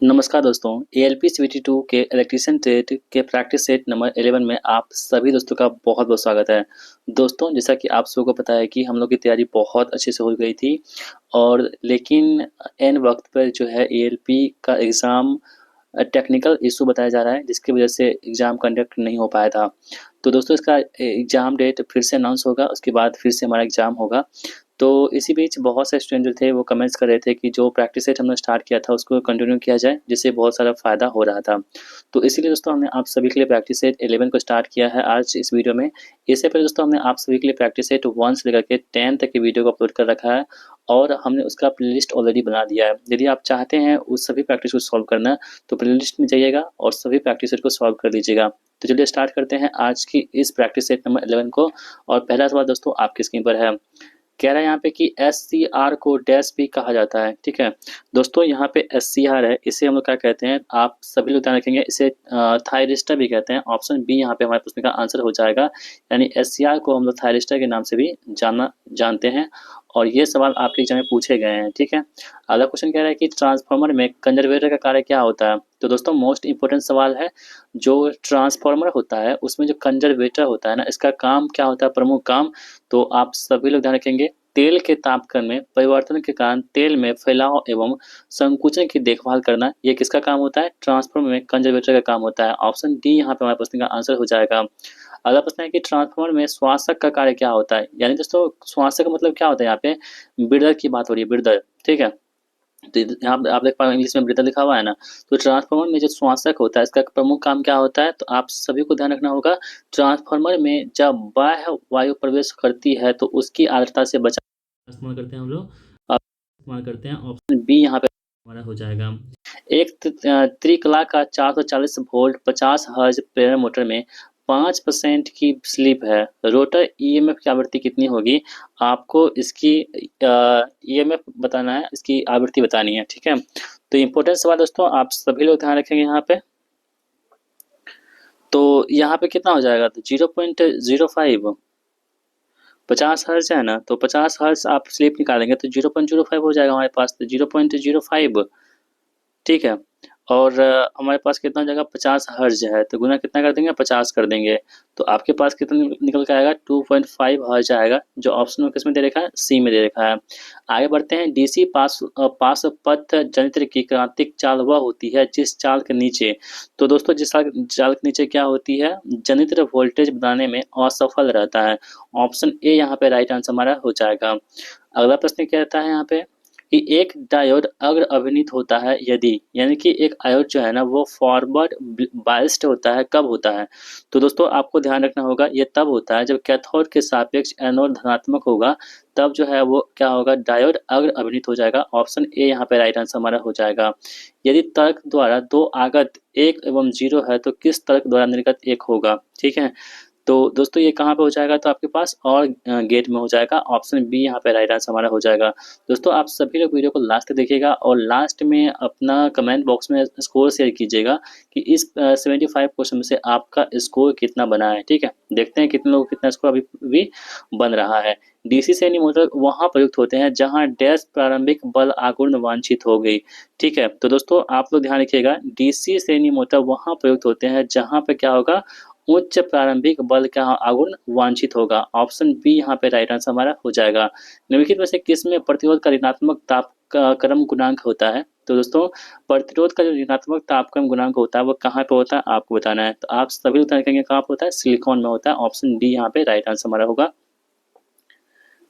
नमस्कार दोस्तों, ALP CVT 2 के इलेक्ट्रीशियन ट्रेड के प्रैक्टिस सेट नंबर 11 में आप सभी दोस्तों का बहुत-बहुत स्वागत है। दोस्तों, जैसा कि आप सबको पता है कि हम लोग की तैयारी बहुत अच्छे से हो गई थी और लेकिन ऐन वक़्त पर जो है एएलपी का एग्ज़ाम टेक्निकल इश्यू बताया जा रहा है, जिसकी वजह से एग्ज़ाम कंडक्ट नहीं हो पाया था। तो दोस्तों इसका एग्ज़ाम डेट फिर से अनाउंस होगा, उसके बाद फिर से हमारा एग्ज़ाम होगा। तो इसी बीच बहुत से स्टूडेंट जो थे वो कमेंट्स कर रहे थे कि जो प्रैक्टिस सेट हमने स्टार्ट किया था उसको कंटिन्यू किया जाए, जिससे बहुत सारा फ़ायदा हो रहा था। तो इसीलिए दोस्तों हमने आप सभी के लिए प्रैक्टिस सेट 11 को स्टार्ट किया है आज इस वीडियो में। इससे पहले दोस्तों हमने आप सभी के लिए प्रैक्टिस सेट 1 से लेकर के 10 तक की वीडियो को अपलोड कर रखा है और हमने उसका प्लेलिस्ट ऑलरेडी बना दिया है। यदि आप चाहते हैं उस सभी प्रैक्टिस को सॉल्व करना, तो प्लेलिस्ट में जाइएगा और सभी प्रैक्टिस सेट को सॉल्व कर लीजिएगा। तो चलिए स्टार्ट करते हैं आज की इस प्रैक्टिस सेट नंबर 11 को। और पहला सवाल दोस्तों आपकी स्क्रीन पर है। कह रहा है यहाँ पे कि एससीआर को डैश भी कहा जाता है, ठीक है। दोस्तों यहाँ पे एससीआर है, इसे हम लोग क्या कहते हैं, आप सभी लोग ध्यान रखेंगे, इसे थायरिस्टर भी कहते हैं। ऑप्शन बी यहाँ पे हमारे प्रश्न का आंसर हो जाएगा, यानी एससीआर को हम लोग थायरिस्टर के नाम से भी जानते हैं और ये सवाल आपके एग्जाम में पूछे गए हैं, ठीक है। अगला क्वेश्चन कह रहा है कि ट्रांसफार्मर में कंजर्वेटर का कार्य क्या होता है। तो दोस्तों मोस्ट इंपॉर्टेंट सवाल है। जो ट्रांसफार्मर होता है उसमें जो कंजर्वेटर होता है ना, इसका काम क्या होता है, प्रमुख काम। तो आप सभी लोग ध्यान रखेंगे, तेल के तापक्रम में परिवर्तन के कारण तेल में फैलाव एवं संकुचन की देखभाल करना, ये किसका काम होता है, ट्रांसफार्मर में कंजर्वेटर का काम होता है। ऑप्शन डी यहाँ पे हमारे प्रश्न का आंसर हो जाएगा। अगला प्रश्न है कि ट्रांसफार्मर में श्वासक का कार्य क्या होता है। यानी दोस्तों श्वासक का मतलब क्या होता है, यहाँ पे ब्रीदर की बात हो रही है, ब्रीदर, ठीक है। तो यहाँ पे आप देख पा रहे हो इंग्लिश में ब्रीदर लिखा हुआ है ना। तो ट्रांसफार्मर में जो श्वासक होता है इसका प्रमुख काम क्या होता है, तो आप सभी को ध्यान रखना होगा। ट्रांसफार्मर में जब बाह्य वायु प्रवेश करती है तो उसकी आर्द्रता से बचा इस्तेमाल करते हैं हम लोग, इस्तेमाल करते हैं। ऑप्शन बी यहाँ पे हमारा हो जाएगा। एक त्रिकला का 440 वोल्ट 50 हर्ज प्रेरण मोटर में 5% की स्लिप है। रोटर ईएमएफ की आवृत्ति कितनी होगी, आपको इसकी ईएमएफ बताना है, इसकी आवृत्ति बतानी है, ठीक है। तो इम्पोर्टेंट सवाल दोस्तों आप सभी लोग ध्यान रखेंगे यहाँ पे। तो यहाँ पे कितना हो जाएगा, तो 0.05 50 हर्ज है ना, तो 50 हर्ज आप स्लिप निकालेंगे तो 0.05 हो जाएगा हमारे पास, तो 0.05, ठीक है। और हमारे पास कितना हो जाएगा, 50 हर्ज है तो गुना कितना कर देंगे, 50 कर देंगे। तो आपके पास कितना निकल के आएगा, 2.5 हर्ज आएगा, जो ऑप्शन में किसमें दे रखा है, सी में दे रखा है। आगे बढ़ते हैं। डीसी पास पथ जनित्र की क्रांतिक चाल वह होती है जिस चाल के नीचे, तो दोस्तों जिस चाल के नीचे क्या होती है, जनित्र वोल्टेज बनाने में असफल रहता है। ऑप्शन ए यहाँ पे राइट आंसर हमारा हो जाएगा। अगला प्रश्न क्या रहता है यहाँ पे कि एक डायोड अग्र अभिनीत होता है यदि, यानी कि एक आयोड जो है ना वो फॉरवर्ड बायस्ड होता है, कब होता है। तो दोस्तों आपको ध्यान रखना होगा, ये तब होता है जब कैथोड के सापेक्ष एनोड धनात्मक होगा, तब जो है वो क्या होगा, डायोड अग्र अभिनीत हो जाएगा। ऑप्शन ए यहाँ पे राइट आंसर हमारा हो जाएगा। यदि तर्क द्वारा दो आगत 1 एवं 0 है तो किस तर्क द्वारा निर्गत 1 होगा, ठीक है। तो दोस्तों ये कहाँ पे हो जाएगा, तो आपके पास और गेट में हो जाएगा। ऑप्शन बी यहाँ पे राइट आंसर हमारा हो जाएगा। दोस्तों आप सभी लोग वीडियो को लास्ट तक देखिएगा और लास्ट में अपना कमेंट बॉक्स में स्कोर शेयर कीजिएगा कि इस 75 क्वेश्चन में से आपका स्कोर कितना बना है, ठीक है। देखते हैं कितने लोग कितना स्कोर अभी भी बन रहा है। डीसी श्रेणी मोटर वहां प्रयुक्त होते हैं जहां डैश प्रारंभिक बल आघूर्ण वांछित हो गई, ठीक है। तो दोस्तों आप लोग ध्यान रखिएगा, डीसी श्रेणी मोटर वहां प्रयुक्त होते हैं जहां पे क्या होगा, उच्च प्रारंभिक बल का आघूर्ण वांछित होगा। ऑप्शन बी यहाँ पे राइट आंसर हमारा हो जाएगा। निम्नलिखित में से किसमें प्रतिरोध का ऋणात्मक तापक्रम गुणांक होता है। तो दोस्तों प्रतिरोध का जो ऋणात्मक तापक्रम गुणांक होता है वो कहाँ पे होता है, आपको बताना है। तो आप सभी लोग कहेंगे कहाँ पे होता है, सिलिकॉन में होता है। ऑप्शन डी यहाँ पे राइट आंसर हमारा होगा।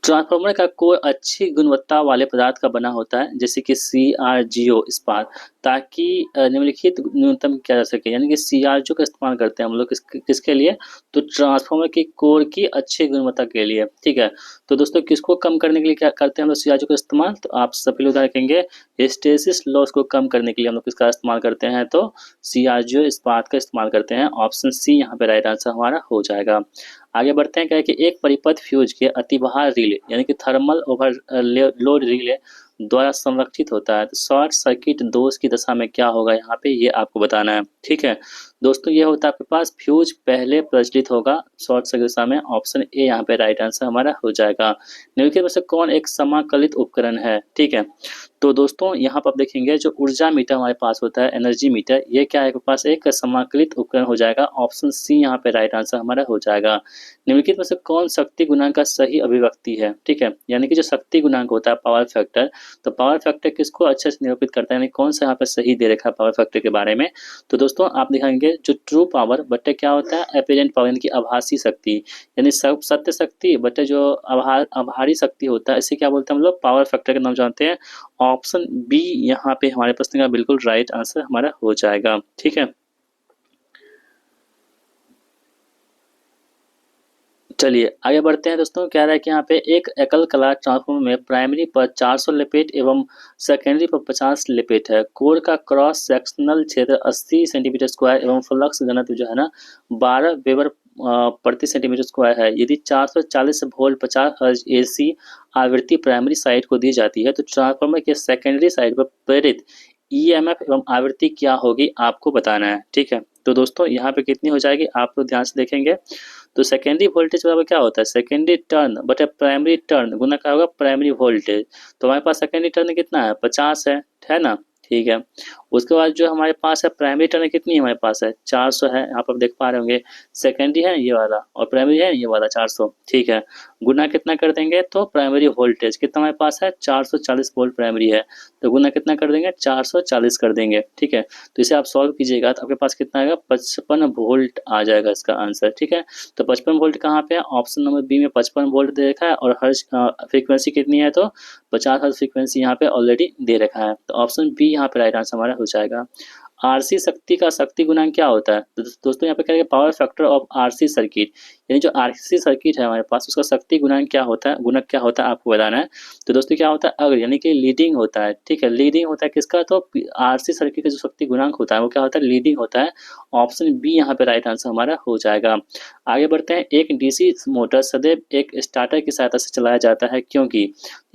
ट्रांसफार्मर का कोर अच्छी गुणवत्ता वाले पदार्थ का बना होता है, जैसे कि CRGO इस्पात, ताकि निम्नलिखित न्यूनतम किया जा सके। यानी कि CRGO का इस्तेमाल करते हैं हम लोग किसके लिए, तो ट्रांसफार्मर की कोर की अच्छी गुणवत्ता के लिए, ठीक है। तो दोस्तों किसको कम करने के लिए क्या करते हैं हम लोग CRGO का इस्तेमाल, तो आप सभी लोग रखेंगे हिस्टैरिसीस लॉस को कम करने के लिए हम लोग किसका इस्तेमाल करते हैं, तो CRGO इस्पात का इस्तेमाल करते हैं। ऑप्शन सी यहाँ पे राइट आंसर हमारा हो जाएगा। आगे बढ़ते हैं, क्या है कि एक परिपथ फ्यूज के अतिभार रिले यानी कि थर्मल ओवरलोड रिले द्वारा संरक्षित होता है, तो शॉर्ट सर्किट दोष की दशा में क्या होगा यहाँ पे, ये आपको बताना है, ठीक है। दोस्तों ये होता है आपके पास फ्यूज पहले प्रचलित होगा शॉर्ट सर्किट दिशा में, ऑप्शन ए यहाँ पे राइट आंसर हमारा हो जाएगा। निम्नलिखित में से कौन एक समाकलित उपकरण है, ठीक है। तो दोस्तों यहाँ पर आप देखेंगे जो ऊर्जा मीटर हमारे पास होता है, एनर्जी मीटर, ये क्या है आपके पास एक समाकलित उपकरण हो जाएगा, ऑप्शन सी यहाँ पे राइट आंसर हमारा हो जाएगा। निम्नलिखित में से कौन शक्ति गुणांक का सही अभिव्यक्ति है, ठीक है। यानी कि जो शक्ति गुणांक होता है पावर फैक्टर, तो पावर फैक्टर किसको अच्छे से निरूपित करता है, यानी कौन सा यहाँ पे सही दे रखा है पावर फैक्टर के बारे में। तो दोस्तों आप दिखाएंगे जो ट्रू पावर बटे क्या होता है, एपरेंट पावर यानी कि आभासी शक्ति, यानी सब सत्य शक्ति बटे जो आभारी शक्ति होता है, इसे क्या बोलते हैं हम लोग, पावर फैक्टर का नाम जानते हैं। ऑप्शन बी यहाँ पे हमारे प्रश्न का बिल्कुल राइट आंसर हमारा हो जाएगा, ठीक है। चलिए आगे बढ़ते हैं दोस्तों। कह रहा है कि यहाँ पे एक एकल कला ट्रांसफार्मर में प्राइमरी पर 400 लपेट एवं सेकेंडरी पर 50 लपेट है। कोर का क्रॉस सेक्शनल क्षेत्र 80 सेंटीमीटर स्क्वायर एवं फ्लक्स घनत्व जो है ना 12 वेबर प्रति सेंटीमीटर स्क्वायर है। यदि 440 वोल्ट 50 हर्ट्ज एसी आवृत्ति प्राइमरी साइड को दी जाती है तो ट्रांसफार्मर के सेकेंडरी साइड पर प्रेरित ईएमएफ एवं आवृत्ति क्या होगी आपको बताना है, ठीक है। तो दोस्तों यहाँ पे कितनी हो जाएगी आप लोग ध्यान से देखेंगे। तो सेकेंडरी वोल्टेज बराबर क्या होता है, सेकेंडरी टर्न बटे प्राइमरी टर्न गुना क्या होगा, प्राइमरी वोल्टेज। तो हमारे पास सेकेंडरी टर्न कितना है, 50 है ना, ठीक है। उसके बाद जो हमारे पास है प्राइमरी टर्न कितनी है, हमारे पास है 400 है, यहाँ पर देख पा रहे होंगे। सेकेंडरी है ये वाला और प्राइमरी है ये वाला 400, ठीक है। गुना कितना कर देंगे, तो प्राइमरी वोल्टेज कितना हमारे पास है 440 वोल्ट प्राइमरी है, तो गुना कितना कर देंगे 440 कर देंगे, ठीक है। तो इसे आप सॉल्व कीजिएगा तो आपके पास कितना आएगा 55 वोल्ट आ जाएगा इसका आंसर, ठीक है। तो 55 वोल्ट कहाँ पे है, ऑप्शन नंबर बी में 55 वोल्ट दे रखा है और हर्ट्ज फ्रीक्वेंसी कितनी है, तो 50 हर्ट्ज फ्रीक्वेंसी यहाँ पे ऑलरेडी दे रखा है। तो ऑप्शन बी यहाँ पे राइट आंसर हमारा हो जाएगा। आरसी शक्ति का शक्ति गुणांक क्या होता है, तो दोस्तों यहाँ पे कहेंगे power factor of RC circuit, यानी जो आरसी सर्किट है हमारे पास उसका शक्ति गुणांक क्या होता है, गुणक क्या होता है आपको बताना है। तो दोस्तों क्या होता है अगर, यानी कि लीडिंग होता है, ठीक है। लीडिंग होता है किसका, तो आरसी सर्किट का जो शक्ति गुणांक होता है वो क्या होता है, लीडिंग होता है। ऑप्शन बी यहाँ पे राइट आंसर हमारा हो जाएगा। आगे बढ़ते हैं। एक डीसी मोटर सदैव एक स्टार्टर की सहायता से चलाया जाता है क्योंकि,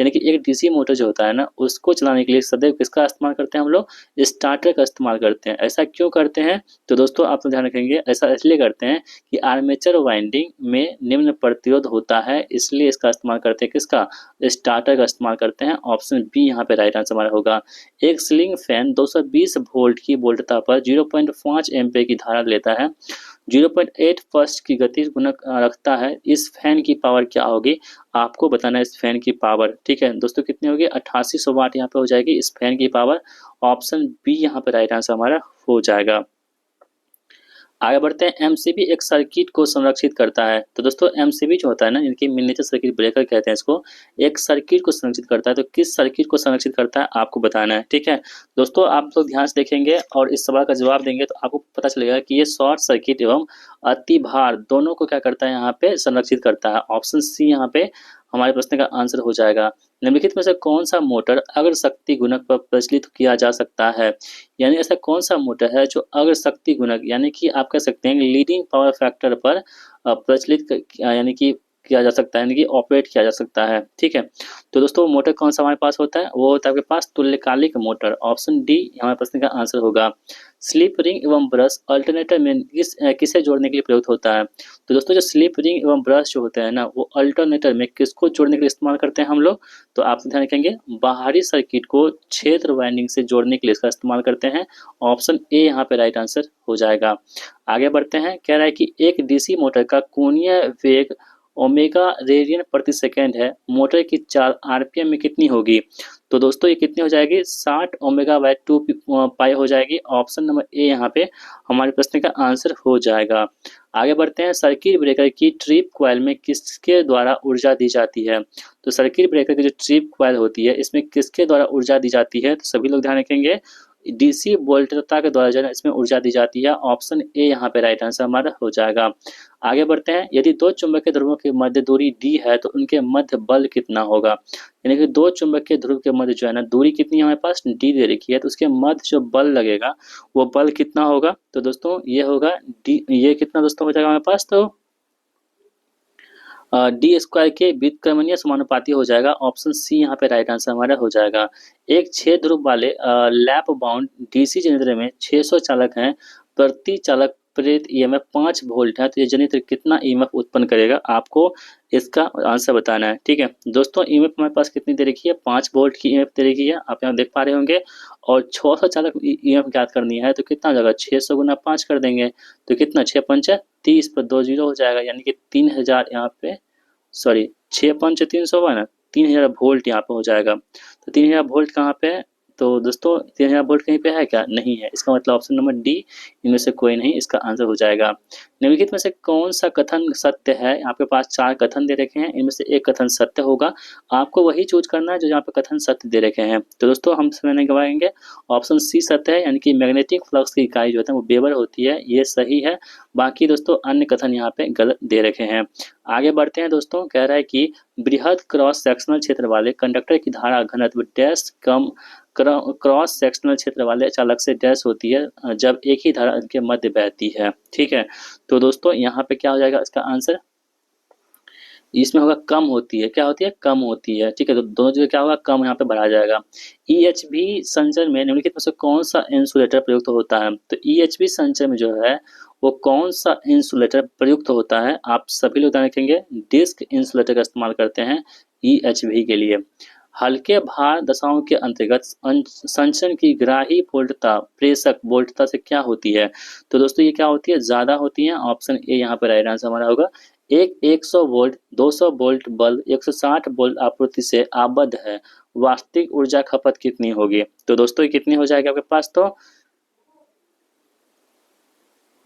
यानी कि एक डीसी मोटर जो होता है ना उसको चलाने के लिए सदैव किसका इस्तेमाल करते हैं हम लोग, स्टार्टर का इस्तेमाल करते हैं। ऐसा क्यों करते हैं, तो दोस्तों आप तो ध्यान रखेंगे ऐसा इसलिए करते हैं कि आर्मेचर वाइंडिंग में निम्न प्रतिरोध होता है, इसलिए इसका इस्तेमाल करते हैं, किसका, स्टार्टर का इस्तेमाल करते हैं। ऑप्शन बी यहाँ पे राइट आंसर हमारा होगा। एक सीलिंग फैन 220 वोल्ट की वोल्टता पर 0.5 एम्पीयर की धारा लेता है, 0.8 फर्स्ट की गति गुणक रखता है। इस फैन की पावर क्या होगी आपको बताना है, इस फैन की पावर, ठीक है दोस्तों कितनी होगी 8800 वाट यहाँ पे हो जाएगी इस फैन की पावर। ऑप्शन बी यहाँ पे राइट आंसर हमारा हो जाएगा। आगे बढ़ते हैं। एमसीबी एक सर्किट को संरक्षित करता है, तो दोस्तों एमसीबी जो होता है ना, इनकी मिनिएचर सर्किट ब्रेकर कहते हैं इसको, एक सर्किट को संरक्षित करता है। तो किस सर्किट को संरक्षित करता है आपको बताना है, ठीक है। दोस्तों आप लोग ध्यान से देखेंगे और इस सवाल का जवाब देंगे तो आपको पता चलेगा कि ये शॉर्ट सर्किट एवं अति भार दोनों को क्या करता है यहाँ पे संरक्षित करता है। ऑप्शन सी यहाँ पे हमारे प्रश्न का आंसर हो जाएगा। निम्नलिखित में से कौन सा मोटर अग्र शक्ति गुणक पर प्रचलित किया जा सकता है, यानी ऐसा कौन सा मोटर है जो अग्र शक्ति गुणक, यानी कि आप कह सकते हैं लीडिंग पावर फैक्टर पर प्रचलित यानी कि किया जा सकता है, यानी कि ऑपरेट किया जा सकता है, ठीक है। तो दोस्तों मोटर कौन सा हमारे पास होता है, वो होता है आपके पास तुल्यकालिक मोटर। ऑप्शन डी हमारे प्रश्न का आंसर होगा। स्लिप रिंग एवं ब्रश अल्टरनेटर में किसे जोड़ने के लिए प्रयुक्त होता है, तो दोस्तों जो स्लिप रिंग एवं ब्रश जो होते हैं ना वो अल्टरनेटर में किसको जोड़ने के लिए इस्तेमाल करते हैं हम लोग, तो आप ध्यान रखेंगे बाहरी सर्किट को क्षेत्र वाइंडिंग से जोड़ने के लिए इसका इस्तेमाल करते हैं। ऑप्शन ए यहाँ पे राइट आंसर हो जाएगा। आगे बढ़ते हैं। कह रहा है कि एक डीसी मोटर का कोणीय वेग ओमेगा रेडियन प्रति सेकेंड है, मोटर की चाल आरपीएम में कितनी होगी, तो दोस्तों ये कितनी हो जाएगी 60 ओमेगा बाय 2 पाई हो जाएगी। ऑप्शन नंबर ए यहाँ पे हमारे प्रश्न का आंसर हो जाएगा। आगे बढ़ते हैं। सर्किट ब्रेकर की ट्रिप कॉइल में किसके द्वारा ऊर्जा दी जाती है, तो सर्किट ब्रेकर की जो ट्रिप कॉइल होती है इसमें किसके द्वारा ऊर्जा दी जाती है, तो सभी लोग ध्यान रखेंगे डीसी वोल्टता के द्वारा जो है इसमें ऊर्जा दी जाती है। ऑप्शन ए यहाँ पे राइट आंसर हमारा हो जाएगा। आगे बढ़ते हैं। यदि दो चुंबकीय ध्रुवों की मध्य दूरी डी है तो उनके मध्य बल कितना होगा, यानी कि दो चुंबकीय ध्रुव के मध्य जो है ना दूरी कितनी है हमारे पास डी दे रखी है, तो उसके मध्य जो बल लगेगा वो बल कितना होगा, तो दोस्तों ये होगा डी, ये कितना दोस्तों हो जाएगा हमारे पास, तो डी स्क्वायर के व्युत्क्रमणीय समानुपाती हो जाएगा। ऑप्शन सी यहाँ पे राइट आंसर हमारा हो जाएगा। एक 6 ध्रुव वाले लैप बाउंड डीसी जनरेटर में 600 चालक हैं, प्रति चालक प्रेरित ईएमएफ 5 वोल्ट है तो ये जनरेटर कितना ईएमएफ उत्पन्न करेगा, आपको इसका आंसर बताना है। ठीक है दोस्तों, ईएमएफ हमारे पास कितनी दे रखी है, 5 वोल्ट की ईएमएफ दे रखी है, आप यहाँ देख पा रहे होंगे। और 600 चालक ईएमएफ ज्ञात करनी है तो कितना हो जाएगा, 600 गुना 5 कर देंगे तो कितना, 6 पंच 30 पर 2 जीरो हो जाएगा, यानी कि 3000 यहाँ पे, सॉरी 6 पंच 300 हुआ ना, 3000 वोल्ट यहाँ पे हो जाएगा। तो 3000 वोल्ट कहाँ पे है, तो दोस्तों 3000 वोल्ट कहीं पे है क्या, नहीं है, इसका मतलब ऑप्शन नंबर डी इनमें से कोई नहीं इसका आंसर हो जाएगा। निम्नलिखित में से कौन सा कथन सत्य है, आपके पास 4 कथन दे रखे हैं, इनमें से एक कथन सत्य होगा, आपको वही चूज करना है जो यहाँ पे कथन सत्य दे रखे हैं। तो दोस्तों हम समय नहीं गवाएंगे, ऑप्शन सी सत्य है, यानी कि मैग्नेटिक फ्लक्स की इकाई जो होता है वो वेबर होती है, ये सही है। बाकी दोस्तों अन्य कथन यहाँ पे गलत दे रखे हैं। आगे बढ़ते हैं दोस्तों, कह रहा है कि बृहद क्रॉस सेक्शनल क्षेत्र वाले कंडक्टर की धारा घनत्व डैश कम क्रॉस सेक्शनल क्षेत्र वाले चालक से डैश होती है जब एक ही धारा इनके मध्य बहती है। ठीक है, तो दोस्तों यहाँ पे क्या हो जाएगा इसका आंसर, इसमें होगा कम होती है, क्या होती है, कम होती है। ठीक है, तो दोनों जगह क्या होगा, कम यहाँ पे बढ़ा जाएगा। ईएचवी संचरण में निम्नलिखित में से कौन सा इंसुलेटर प्रयुक्त होता है, तो ईएचवी संचरण में जो है वो कौन सा इंसुलेटर प्रयुक्त होता है, आप सभी लोग ध्यान रखेंगे, डिस्क इंसुलेटर का इस्तेमाल करते हैं ईएचवी के लिए। हल्के भार दशाओं के अंतर्गत संचरण की ग्राही वोल्टता प्रेषक वोल्टता से क्या होती है, तो दोस्तों ये क्या होती है, ज्यादा होती है। ऑप्शन ए यहाँ पर राइट आंसर हमारा होगा। एक 100 वोल्ट 200 वोल्ट बल्ब 160 वोल्ट आपूर्ति से आबद्ध है, वास्तविक ऊर्जा खपत कितनी होगी, तो दोस्तों ये कितनी हो जाएगी आपके पास, तो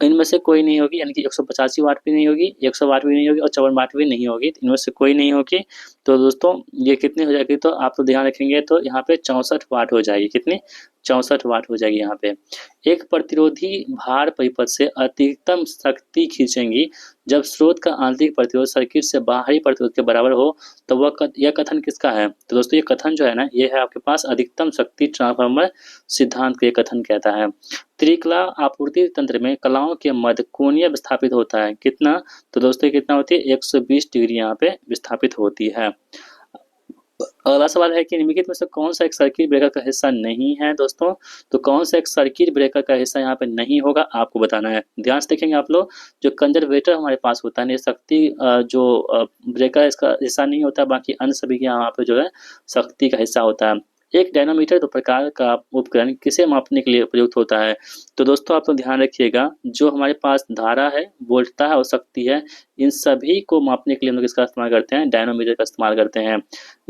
इनमें से कोई नहीं होगी, यानी कि 185 वाट भी नहीं होगी, 100 वाट भी नहीं होगी और 54 वाट भी नहीं होगी, इनमें से कोई नहीं होगी। तो दोस्तों ये कितनी हो जाएगी, तो आप तो ध्यान रखेंगे तो यहाँ पे 64 वाट हो जाएगी, कितनी, 64 वाट हो जाएगी यहाँ पे। एक प्रतिरोधी भार परिपथ से अधिकतम शक्ति खींचेंगी जब स्रोत का आंतरिक प्रतिरोध सर्किट से बाहरी प्रतिरोध के बराबर हो, तो यह कथन किसका है, तो दोस्तों ये कथन जो है ना, ये है आपके पास अधिकतम शक्ति ट्रांसफार्मर सिद्धांत का ये कथन कहता है। त्रिकला आपूर्ति तंत्र में कलाओं के मध्य कोणीय विस्थापित होता है, कितना, तो दोस्तों ये कितना होती है, 120 डिग्री यहाँ पे विस्थापित होती है। अगला सवाल है कि निम्नलिखित में से कौन सा एक सर्किट ब्रेकर का हिस्सा नहीं है दोस्तों, तो कौन सा एक सर्किट ब्रेकर का हिस्सा यहाँ पे नहीं होगा, आपको बताना है। ध्यान से देखेंगे आप लोग, जो कंजर्वेटर हमारे पास होता है, शक्ति जो ब्रेकर इसका हिस्सा नहीं होता, बाकी अन्य सभी के यहाँ पे जो है शक्ति का हिस्सा होता है। एक डायनामीटर दो प्रकार का उपकरण किसे मापने के लिए प्रयुक्त होता है, तो दोस्तों आप तो ध्यान रखिएगा, जो हमारे पास धारा है, वोल्टता है और शक्ति है, इन सभी को मापने के लिए हम लोग इसका इस्तेमाल करते हैं, डायनामीटर का इस्तेमाल करते हैं।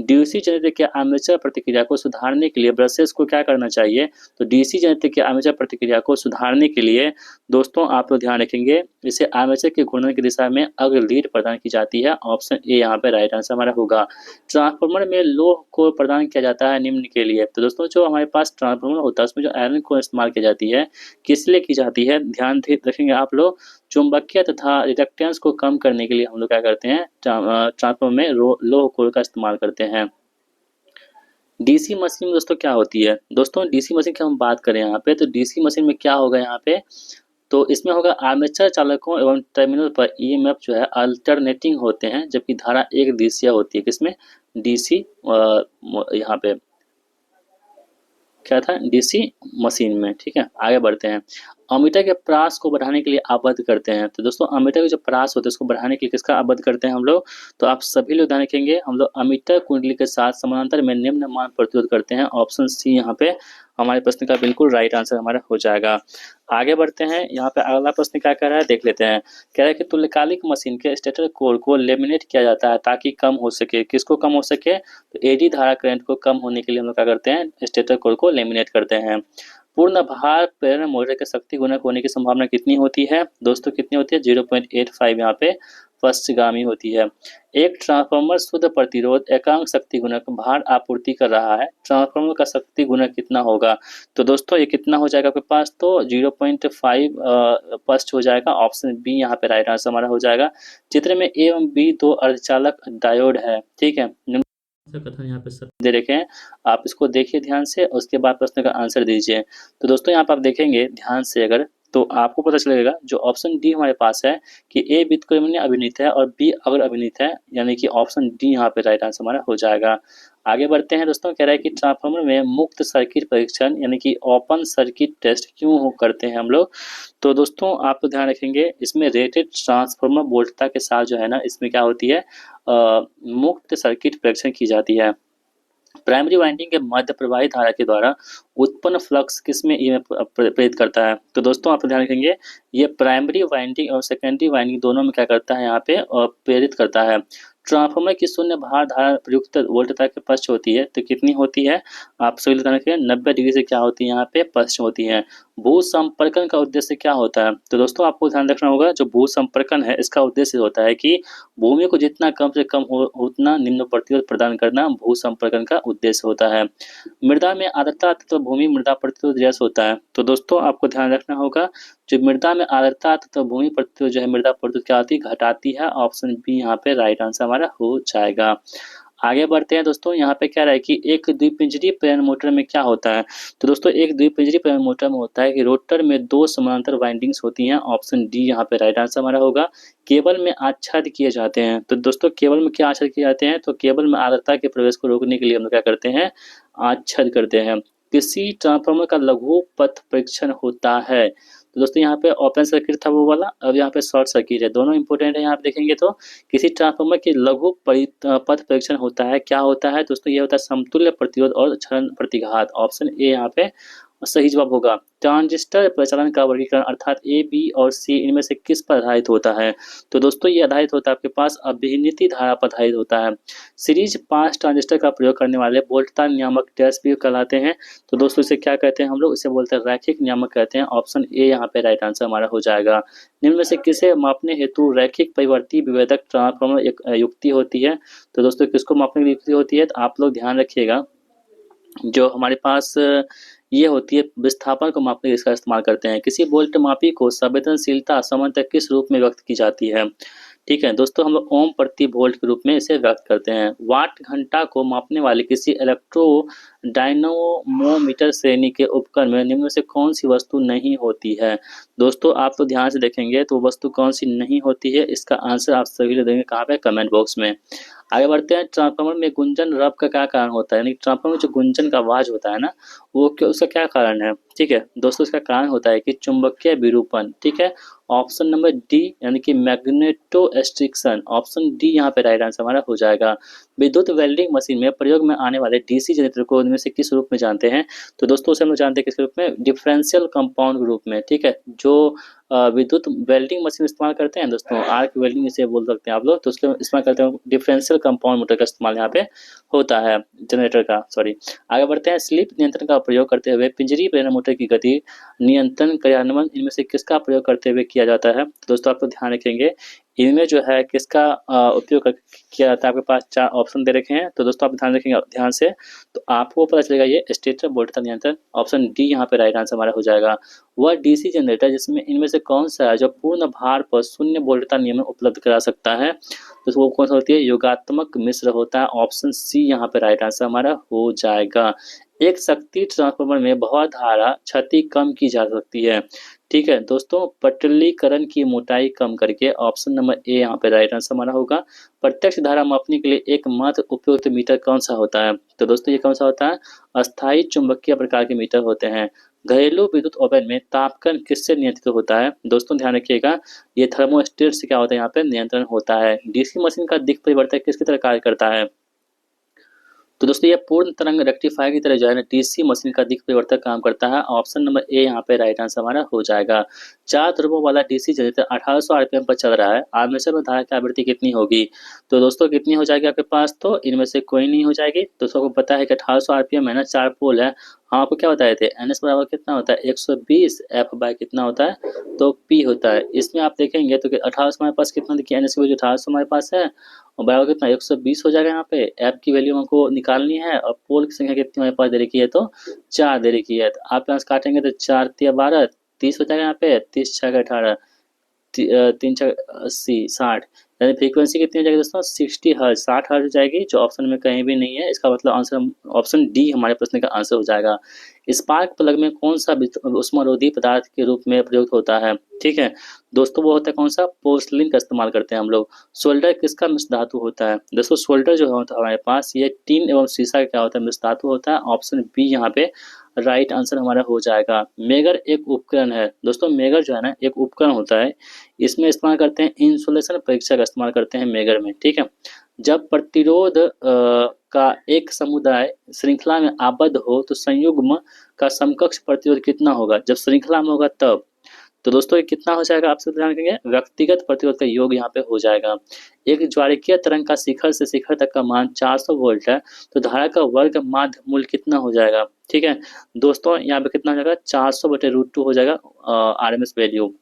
डीसी जनरेटर के आर्मेचर प्रतिक्रिया को सुधारने के लिए ब्रशेस को क्या करना चाहिए, तो डीसी जनरेटर के आर्मेचर प्रतिक्रिया को सुधारने के लिए दोस्तों आप लोग ध्यान रखेंगे, इसे आर्मेचर के घूर्णन की दिशा में अग्र लीड प्रदान की जाती है। ऑप्शन ए यहाँ पे राइट आंसर हमारा होगा। ट्रांसफार्मर में लोह को प्रदान किया जाता है निम्न के लिए, तो दोस्तों जो हमारे पास ट्रांसफार्मर होता है उसमें जो आयरन को इस्तेमाल की जाती है, किस लिए की जाती है, ध्यान रखेंगे आप लोग, चुंबकीय तथा रिडक्टेंस को कम करने के लिए हम लोग क्या करते हैं, ट्रांसफार्मर में लोह कोर का इस्तेमाल करते हैं। डीसी मशीन में दोस्तों क्या होती है, दोस्तों डीसी मशीन की हम बात करें यहाँ पे, तो डीसी मशीन में क्या होगा यहाँ पे, तो इसमें होगा आर्मेचर चालकों एवं टर्मिनल पर ईएमएफ जो है अल्टरनेटिंग होते हैं, जबकि धारा एक दिशीय होती है, किसमें, डीसी यहाँ पे क्या था, डीसी मशीन में। ठीक है, आगे बढ़ते हैं। अमीटर के प्रास को बढ़ाने के लिए आबद्ध करते हैं, तो दोस्तों अमीटर के जो प्रास होते हैं उसको बढ़ाने के लिए किसका आबद्ध करते हैं हम लोग, तो आप सभी लोग ध्यान रखेंगे, हम लोग अमीटर कुंडली के साथ समानांतर में निम्न मान प्रतिरोध करते हैं। ऑप्शन सी यहाँ पे हमारे प्रश्न का बिल्कुल राइट आंसर हमारा हो जाएगा। आगे बढ़ते हैं, यहाँ पे अगला प्रश्न क्या कह रहा है देख लेते हैं। कह रहा है कि तुल्यकालिक मशीन के स्टेटर कोर को लेमिनेट किया जाता है ताकि कम हो सके, किसको कम हो सके, तो एडी धारा करंट को कम होने के लिए हम लोग क्या करते हैं, स्टेटर कोर को लेमिनेट करते हैं। पूर्ण भार प्रेरण मोटर के शक्ति गुणक होने की संभावना कितनी होती है, दोस्तों कितनी होती है, 0.85 यहाँ पे पश्चगामी होती है। एक ट्रांसफार्मर शुद्ध प्रतिरोध एकांक शक्ति गुणक भार आपूर्ति कर रहा है, ट्रांसफार्मर का शक्ति गुणक कितना होगा, तो दोस्तों ये कितना हो जाएगा आपके पास, तो 0.5 पश्च हो जाएगा। ऑप्शन बी यहाँ पे राइट आंसर हमारा हो जाएगा। चित्र में ए एवं बी दो अर्धचालक डायोड है, ठीक है, कथन यहाँ पे दे रखे हैं, आप इसको देखिए ध्यान से, उसके बाद प्रश्न का आंसर दीजिए। तो दोस्तों यहाँ पर आप देखेंगे ध्यान से, अगर तो आपको पता चलेगा जो ऑप्शन डी हमारे पास है कि ए व्युत्क्रमणीय अभिनित है और बी अग्र अभिनित है, यानी कि ऑप्शन डी यहाँ पे राइट आंसर हमारा हो जाएगा। आगे बढ़ते हैं दोस्तों, कह रहा है कि ट्रांसफार्मर में मुक्त सर्किट परीक्षण यानी कि ओपन सर्किट टेस्ट क्यों करते हैं हम लोग। तो दोस्तों आप ध्यान रखेंगे, इसमें रेटेड ट्रांसफार्मर वोल्टता के साथ जो है ना, इसमें क्या होती है, मुक्त सर्किट परीक्षण की जाती है। प्राइमरी वाइंडिंग के मध्य प्रवाहित धारा के द्वारा उत्पन्न फ्लक्स किसमें ईएमएफ प्रेरित करता है। तो दोस्तों आप ध्यान रखेंगे, ये प्राइमरी वाइंडिंग और सेकेंडरी वाइंडिंग दोनों में क्या करता है, यहाँ पे प्रेरित करता है। ट्रांसफार्मर की शून्य भार धारा प्रयुक्त वोल्टता के पश्च होती है, तो कितनी होती है, आप सभी ध्यान रखें, 90 डिग्री से क्या होती है, यहाँ पे पश्च होती है। भू संपर्कन का उद्देश्य क्या होता है। तो दोस्तों आपको ध्यान रखना होगा, जो भू संपर्कन है इसका उद्देश्य होता है कि भूमि को जितना कम से कम हो उतना निम्न प्रतिरोध प्रदान करना भू संपर्कन का उद्देश्य होता है। मृदा में आर्द्रता तथा भूमि मृदा प्रतिरोध जैसा होता है। तो दोस्तों आपको ध्यान रखना होगा, जो मृदा में आर्द्रता तथा भूमि प्रतिरोध जो है मृदा प्रतिरोध क्या होती है, घटाती है। ऑप्शन बी यहाँ पे राइट आंसर हमारा हो जाएगा। आगे बढ़ते हैं दोस्तों, यहाँ पे क्या रहा है कि एक द्विपिंजरी प्रेरण मोटर में क्या होता है। तो दोस्तों एक द्विपिंजरी प्रेरण मोटर में होता है कि रोटर में दो समानांतर वाइंडिंग्स होती हैं। ऑप्शन डी यहाँ पे राइट आंसर हमारा होगा। केबल में आच्छादित किए जाते हैं। तो दोस्तों केबल में क्या आच्छादित किए जाते हैं, तो केबल में आर्द्रता के प्रवेश को रोकने के लिए हम लोग क्या करते हैं, आच्छादित करते हैं। किसी ट्रांसफार्मर का लघु पथ परीक्षण होता है। तो दोस्तों यहाँ पे ओपन सर्किट था वो वाला, अब यहाँ पे शॉर्ट सर्किट है, दोनों इंपॉर्टेंट है। यहाँ पे देखेंगे तो किसी ट्रांसफार्मर के लघु पथ परीक्षण होता है, क्या होता है दोस्तों, ये होता है समतुल्य प्रतिरोध और क्षरण प्रतिघात। ऑप्शन ए यहाँ पे सही जवाब होगा। ट्रांजिस्टर प्रचालन का वर्गीकरण अर्थात ए बी और सी इनमें से किस पर आधारित होता है। तो दोस्तों ये आधारित होता है आपके पास अभिनिति धारा पर आधारित होता है। सीरीज पास ट्रांजिस्टर का प्रयोग करने वाले वोल्टता नियामक टेस्ट भी कहलाते हैं। तो दोस्तों इसे क्या कहते हैं हम लोग, इसे बोलते हैं रैखिक नियामक कहते हैं। ऑप्शन ए यहाँ पे राइट आंसर हमारा हो जाएगा। निम्न में से किसे मापने हेतु रैखिक परिवर्ती विभेदक ट्रांसफार्मर एक युक्ति होती है। तो दोस्तों किसको मापने की युक्ति होती है, तो आप लोग ध्यान रखिएगा, जो हमारे पास ये होती है विस्थापन को मापने के इसका इस्तेमाल करते हैं। किसी वोल्ट मापी को संवेदनशीलता सामान्यतः किस रूप में व्यक्त की जाती है। ठीक है दोस्तों, हम लोग ओम प्रति वोल्ट के रूप में इसे व्यक्त करते हैं। वाट घंटा को मापने वाले किसी इलेक्ट्रो डायनोमोमीटर श्रेणी के उपकरण में निम्न में से कौन सी वस्तु नहीं होती है। दोस्तों आप तो ध्यान से देखेंगे तो वस्तु कौन सी नहीं होती है, इसका आंसर आप सभी लोग देंगे कहाँ पे, कमेंट बॉक्स में। आगे बढ़ते हैं, ट्रांसफार्मर में गुंजन रब का क्या कारण होता है, यानी ट्रांसफार्मर में जो गुंजन का आवाज होता है ना, वो उसका क्या कारण है। ठीक है दोस्तों, इसका कारण होता है कि चुंबकीय विरूपण। ठीक है, ऑप्शन नंबर डी यानी कि मैग्नेटोस्ट्रिक्शन। ऑप्शन डी यहाँ पे राइट आंसर हमारा हो जाएगा। विद्युत वेल्डिंग मशीन में प्रयोग में आने वाले डीसी जनरेटर को इनमें से किस रूप में जानते हैं। तो दोस्तों उसे हम लोग जानते हैं किस रूप में, डिफरेंशियल कंपाउंड रूप में। ठीक है, जो विद्युत वेल्डिंग मशीन इस्तेमाल करते हैं दोस्तों, आर्क वेल्डिंग इसे बोल सकते हैं आप लोग, तो उसके इस्तेमाल करते हैं डिफरेंशियल कंपाउंड मोटर का इस्तेमाल यहाँ पे होता है, जनरेटर का, सॉरी। आगे बढ़ते हैं, स्लिप नियंत्रण का प्रयोग करते हुए पिंजरी प्रेरण मोटर की गति नियंत्रण क्रियान्वयन इनमें से किसका प्रयोग करते हुए किया जाता है। दोस्तों आप लोग ध्यान रखेंगे, इनमें जो है किसका उपयोग किया जाता है। आपके पास 4 ऑप्शन दे रखे हैं, तो दोस्तों आप ध्यान रखेंगे ध्यान से, तो आपको पता चलेगा ये स्टेटर वोल्टता नियंत्रण। ऑप्शन डी यहाँ पे राइट आंसर हमारा हो जाएगा। वह डीसी जनरेटर जिसमें इनमें से कौन सा है जो पूर्ण भार पर शून्य वोल्टता नियमन उपलब्ध करा सकता है, तो वो कौन सा होती है, योगात्मक मिश्र होता है। ऑप्शन सी यहाँ पे राइट आंसर हमारा हो जाएगा। एक शक्ति ट्रांसफार्मर में बहुत धारा क्षति कम की जा सकती है। ठीक है दोस्तों, पटलीकरण की मोटाई कम करके। ऑप्शन नंबर ए यहाँ पे राइट आंसर हमारा होगा। प्रत्यक्ष धारा मापने के लिए एकमात्र उपयुक्त मीटर कौन सा होता है। तो दोस्तों ये कौन सा होता है, अस्थायी चुंबकीय प्रकार के मीटर होते हैं। घरेलू विद्युत ओवन में तापक्रम किससे नियंत्रित होता है। दोस्तों ध्यान रखिएगा, ये थर्मोस्टेट से क्या होता है, यहाँ पे नियंत्रण होता है। डीसी मशीन का दिक् परिवर्तक किसकी तरह कार्य करता है। तो दोस्तों ये पूर्ण तरंग रेक्टिफायर की तरह जो है ना डीसी मशीन का दिक् परिवर्तक काम करता है। ऑप्शन नंबर ए यहाँ पे राइट आंसर हमारा हो जाएगा। 4 ध्रुवों वाला डीसी जनरेटर 1800 आरपीएम पर चल रहा है, आर्मेचर में धारा की आवृत्ति कितनी होगी। तो दोस्तों कितनी हो जाएगी आपके पास, तो इनमें से कोई नहीं हो जाएगी। दोस्तों को पता है कि 1800 आरपीएम है ना, 4 पोल है। हाँ आपको क्या बताए थे, एनएस बराबर कितना होता है 120, एफ बाय कितना होता है, तो पी होता है। इसमें आप देखेंगे तो 1800 हमारे पास कितना देखिए, एनएस की वैल्यू 1800 हमारे पास है और बराबर कितना 120 हो जाएगा। यहाँ पे एफ की वैल्यू हमको निकालनी है और पोल की संख्या कितनी हमारे पास दे रखी है, तो 4 दे रखी है। तो आप यहाँ से काटेंगे तो 4 तिया 12, 30 हो जाएगा। यहाँ पे 30 6 18, 3 6 80 60, यानी फ्रीक्वेंसी कितनी हो जाएगी दोस्तों 60 हर्ट्ज 60 हर्ट्ज हो जाएगी, जो ऑप्शन में कहीं भी नहीं है। इसका मतलब आंसर ऑप्शन डी हमारे प्रश्न का आंसर हो जाएगा। स्पार्क प्लग में कौन सा उष्मारोधी पदार्थ के रूप में प्रयुक्त होता है? ठीक है दोस्तों, वो होता है कौन सा, पोर्सलिन का इस्तेमाल करते हैं हम लोग। सोल्डर किसका मिश्र धातु होता है? दोस्तों सोल्डर जो होता है हमारे पास, ये टीन एवं सीसा का क्या होता है, मिश्र धातु होता है। ऑप्शन बी यहाँ पे राइट आंसर हमारा हो जाएगा। मेगर एक उपकरण है दोस्तों, मेगर जो है ना एक उपकरण होता है, इसमें इस्तेमाल करते हैं इंसुलेशन परीक्षा का इस्तेमाल करते हैं मेगर में। ठीक है, जब प्रतिरोध का एक समुदाय श्रृंखला में आबद्ध हो तो संयुग्म का समकक्ष प्रतिरोध कितना होगा? जब श्रृंखला में होगा तब। तो दोस्तों ये कितना हो जाएगा, आपसे ध्यान रखेंगे, व्यक्तिगत प्रतिरोध का योग यहाँ पे हो जाएगा। एक ज्वारिकीय तरंग का शिखर से शिखर तक का मान 400 वोल्ट है, तो धारा का वर्ग माध्य मूल्य कितना हो जाएगा? ठीक है दोस्तों, यहाँ पे कितना हो जाएगा, 400/√2 हो जाएगा RMS वैल्यू।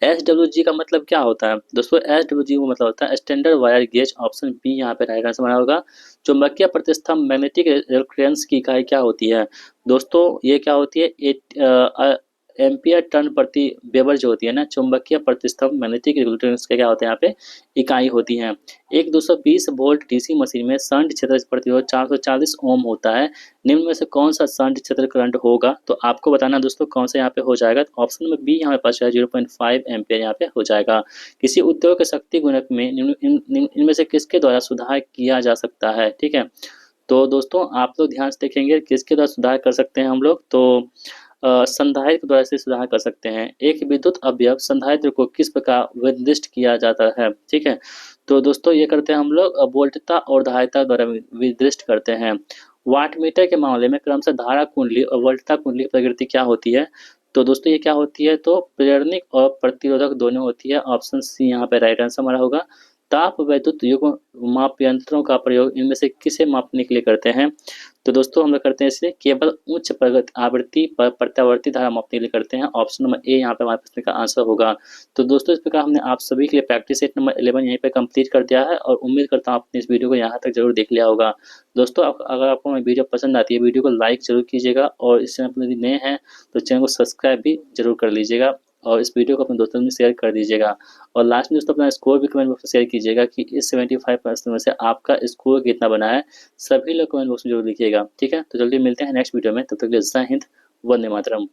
SWG का मतलब क्या होता है दोस्तों? SWG का मतलब होता है standard wire gauge. Option B यहाँ पे राइट आंसर बना होगा। चुंबकीय प्रतिष्ठम मैग्नेटिक रेलक्टेंस की इकाई क्या होती है दोस्तों? ये क्या होती है, एम्पियर टर्न प्रति वेबर जो होती है ना, चुंबकीय प्रतिष्ठम मैग्नेटिक रेलक्टेंस के क्या होते हैं यहाँ पे, इकाई होती है। एक 220 वोल्ट डीसी मशीन में शंट क्षेत्र प्रतिरोध 440 ओम होता है। निम्न में से कौन सा शंट क्षेत्र करंट होगा? तो आपको बताना दोस्तों कौन सा यहाँ पे हो जाएगा। तो ऑप्शन नंबर बी हमारे पास है 0.5 एम्पियर यहाँ पे हो जाएगा। किसी उद्योग के शक्ति गुणक में इनमें से किसके द्वारा सुधार किया जा सकता है? ठीक है, तो दोस्तों आप लोग ध्यान से देखेंगे किसके द्वारा सुधार कर सकते हैं हम लोग, तो संधारित्र द्वारा से सुधार कर सकते हैं। एक विद्युत अवयव संधारित्र को किस प्रकार निर्दिष्ट किया जाता है? ठीक है, तो दोस्तों ये करते हैं हम लोग वोल्टता और धारिता द्वारा निर्दिष्ट करते हैं। वाट मीटर के मामले में क्रमशः धारा कुंडली और वोल्टता कुंडली की प्रकृति क्या होती है? तो दोस्तों ये क्या होती है, तो प्रेरणिक और प्रतिरोधक दोनों होती है। ऑप्शन सी यहाँ पे राइट आंसर हमारा होगा। ताप वैद्युत युग्म माप यंत्रों का प्रयोग इनमें से किसे मापने के लिए करते हैं? तो दोस्तों हम लोग करते हैं इसे केवल उच्च आवृत्ति पर प्रत्यावर्ती धारा मापने के लिए करते हैं। ऑप्शन नंबर ए यहाँ पे हमारे प्रश्न का आंसर होगा। तो दोस्तों इस प्रकार हमने आप सभी के लिए प्रैक्टिस सेट नंबर 11 यहीं पे कंप्लीट कर दिया है, और उम्मीद करता हूँ आपने इस वीडियो को यहाँ तक जरूर देख लिया होगा। दोस्तों अगर आपको मेरी वीडियो पसंद आती है, वीडियो को लाइक जरूर कीजिएगा, और इस चैनल पर यदि नए हैं तो चैनल को सब्सक्राइब भी जरूर कर लीजिएगा, और इस वीडियो को अपने दोस्तों में शेयर कर दीजिएगा। और लास्ट में दोस्तों अपना स्कोर भी कमेंट बॉक्स में शेयर कीजिएगा कि इस 75% में से आपका स्कोर कितना बना है, सभी लोग कमेंट बॉक्स में जरूर लिखिएगा। ठीक है, तो जल्दी मिलते हैं नेक्स्ट वीडियो में, तब तक के लिए जय हिंद, वंदे मातरम।